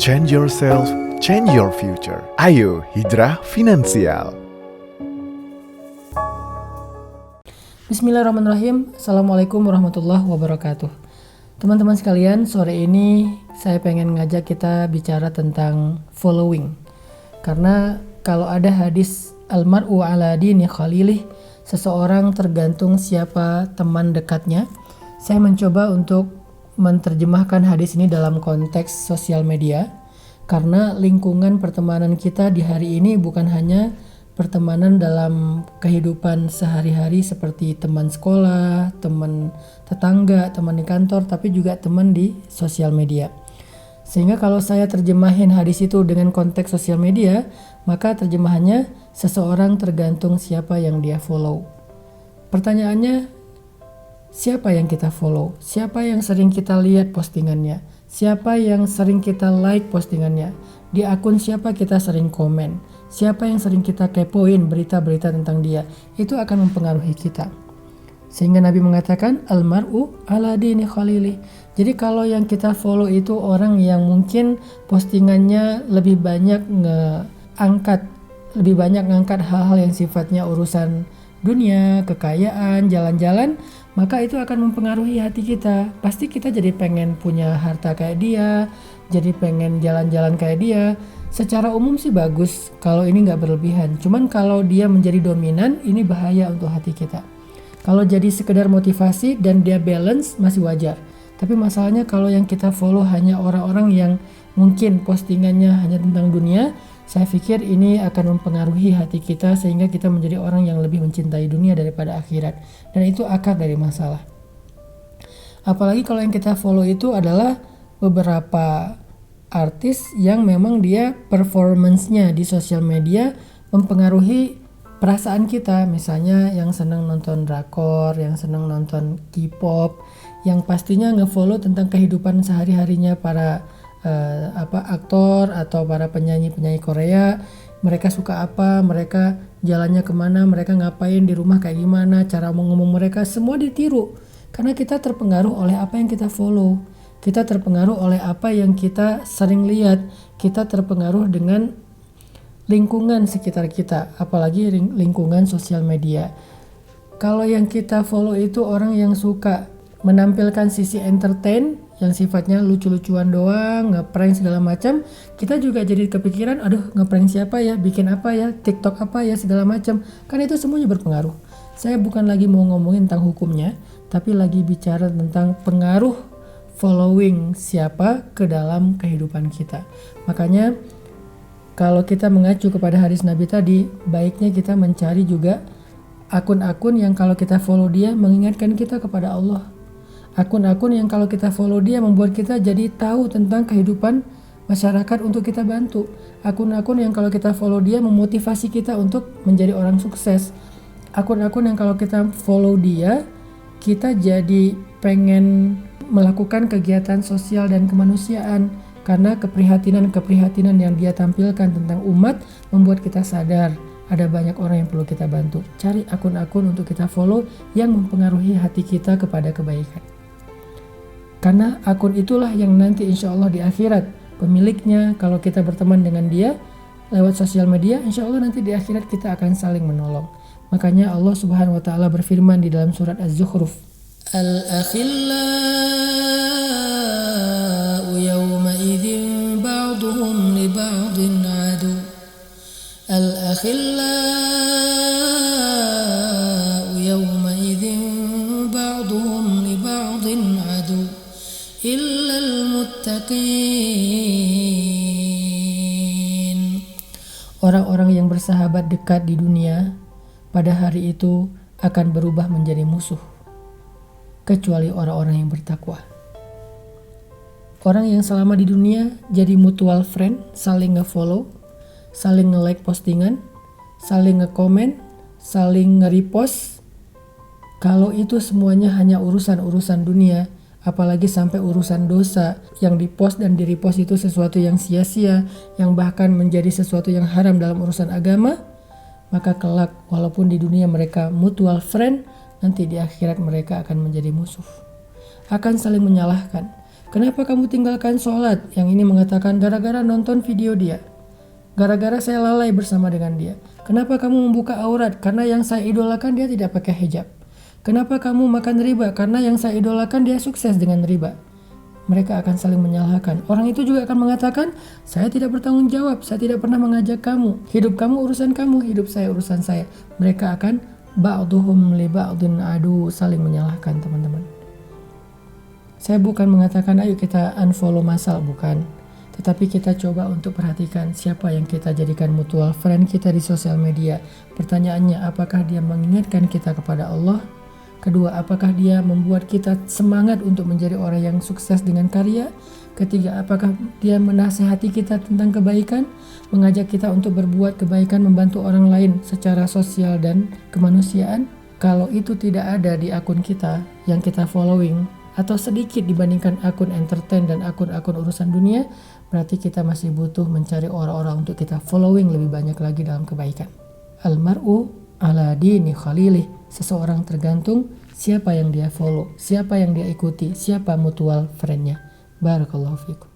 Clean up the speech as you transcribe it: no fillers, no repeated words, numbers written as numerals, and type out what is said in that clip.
Change yourself, change your future. Ayo Hijrah Finansial. Bismillahirrahmanirrahim. Assalamualaikum warahmatullahi wabarakatuh. Teman-teman sekalian, sore ini saya pengen ngajak kita bicara tentang following. Karena kalau ada hadis almar'u ala dini khalilih, seseorang tergantung siapa teman dekatnya. Saya mencoba untuk menerjemahkan hadis ini dalam konteks sosial media, karena lingkungan pertemanan kita di hari ini bukan hanya pertemanan dalam kehidupan sehari-hari seperti teman sekolah, teman tetangga, teman di kantor, tapi juga teman di sosial media. Sehingga kalau saya terjemahin hadis itu dengan konteks sosial media, maka terjemahannya seseorang tergantung siapa yang dia follow. Pertanyaannya, siapa yang kita follow? Siapa yang sering kita lihat postingannya? Siapa yang sering kita like postingannya? Di akun siapa kita sering komen? Siapa yang sering kita kepoin berita-berita tentang dia? Itu akan mempengaruhi kita. Sehingga Nabi mengatakan almar'u ala dini khalili. Jadi kalau yang kita follow itu orang yang mungkin postingannya lebih banyak ngangkat hal-hal yang sifatnya urusan dunia, kekayaan, jalan-jalan, maka itu akan mempengaruhi hati kita. Pasti kita jadi pengen punya harta kayak dia, jadi pengen jalan-jalan kayak dia. Secara umum sih bagus kalau ini nggak berlebihan. Cuman kalau dia menjadi dominan, ini bahaya untuk hati kita. Kalau jadi sekedar motivasi dan dia balance masih wajar. Tapi masalahnya kalau yang kita follow hanya orang-orang yang mungkin postingannya hanya tentang dunia, saya pikir ini akan mempengaruhi hati kita sehingga kita menjadi orang yang lebih mencintai dunia daripada akhirat. Dan itu akar dari masalah. Apalagi kalau yang kita follow itu adalah beberapa artis yang memang dia performance-nya di sosial media mempengaruhi perasaan kita. Misalnya yang senang nonton drakor, yang senang nonton K-pop, yang pastinya nge-follow tentang kehidupan sehari-harinya para aktor atau para penyanyi-penyanyi Korea. Mereka suka apa, mereka jalannya kemana, mereka ngapain di rumah kayak gimana, cara ngomong mereka, semua ditiru. Karena kita terpengaruh oleh apa yang kita follow. Kita terpengaruh oleh apa yang kita sering lihat. Kita terpengaruh dengan lingkungan sekitar kita, apalagi lingkungan sosial media. Kalau yang kita follow itu orang yang suka menampilkan sisi entertain, yang sifatnya lucu-lucuan doang, ngeprank segala macam, kita juga jadi kepikiran, aduh ngeprank siapa ya, bikin apa ya, TikTok apa ya, segala macam. Kan itu semuanya berpengaruh. Saya bukan lagi mau ngomongin tentang hukumnya, tapi lagi bicara tentang pengaruh following siapa ke dalam kehidupan kita. Makanya kalau kita mengacu kepada hadis Nabi tadi, baiknya kita mencari juga akun-akun yang kalau kita follow dia mengingatkan kita kepada Allah. Akun-akun yang kalau kita follow dia membuat kita jadi tahu tentang kehidupan masyarakat untuk kita bantu. Akun-akun yang kalau kita follow dia memotivasi kita untuk menjadi orang sukses. Akun-akun yang kalau kita follow dia, kita jadi pengen melakukan kegiatan sosial dan kemanusiaan. Karena keprihatinan yang dia tampilkan tentang umat membuat kita sadar ada banyak orang yang perlu kita bantu. Cari akun-akun untuk kita follow yang mempengaruhi hati kita kepada kebaikan. Karena akun itulah yang nanti insya Allah di akhirat pemiliknya, kalau kita berteman dengan dia lewat sosial media, insya Allah nanti di akhirat kita akan saling menolong. Makanya Allah Subhanahu wa Ta'ala berfirman di dalam surat Az-Zukhruf, Al-akhillau yawma idzin ba'duhum li ba'din adu. Al-akhillau yawma idzin ba'duhum li ba'din adu illal muttaqin. Orang-orang yang bersahabat dekat di dunia pada hari itu akan berubah menjadi musuh, kecuali orang-orang yang bertakwa. Orang yang selama di dunia jadi mutual friend, saling nge-follow, saling nge-like postingan, saling nge-comment, saling nge-repost. Kalau itu semuanya hanya urusan-urusan dunia, apalagi sampai urusan dosa yang dipost dan di-repost itu sesuatu yang sia-sia, yang bahkan menjadi sesuatu yang haram dalam urusan agama, maka kelak walaupun di dunia mereka mutual friend, nanti di akhirat mereka akan menjadi musuh, akan saling menyalahkan. Kenapa kamu tinggalkan sholat? Yang ini mengatakan gara-gara nonton video dia. Gara-gara saya lalai bersama dengan dia. Kenapa kamu membuka aurat? Karena yang saya idolakan dia tidak pakai hijab. Kenapa kamu makan riba? Karena yang saya idolakan dia sukses dengan riba. Mereka akan saling menyalahkan. Orang itu juga akan mengatakan, saya tidak bertanggung jawab, saya tidak pernah mengajak kamu. Hidup kamu urusan kamu, hidup saya urusan saya. Mereka akan ba'duhum li ba'din adu, saling menyalahkan, teman-teman. Saya bukan mengatakan ayo kita unfollow masal, bukan. Tetapi kita coba untuk perhatikan siapa yang kita jadikan mutual friend kita di sosial media. Pertanyaannya, apakah dia mengingatkan kita kepada Allah? Kedua, apakah dia membuat kita semangat untuk menjadi orang yang sukses dengan karya? Ketiga, apakah dia menasihati kita tentang kebaikan? Mengajak kita untuk berbuat kebaikan, membantu orang lain secara sosial dan kemanusiaan? Kalau itu tidak ada di akun kita yang kita following, atau sedikit dibandingkan akun entertain dan akun-akun urusan dunia, berarti kita masih butuh mencari orang-orang untuk kita following lebih banyak lagi dalam kebaikan. Almar'u ala dini khalilih. Seseorang tergantung siapa yang dia follow, siapa yang dia ikuti, siapa mutual friendnya. Barakallahu fikum.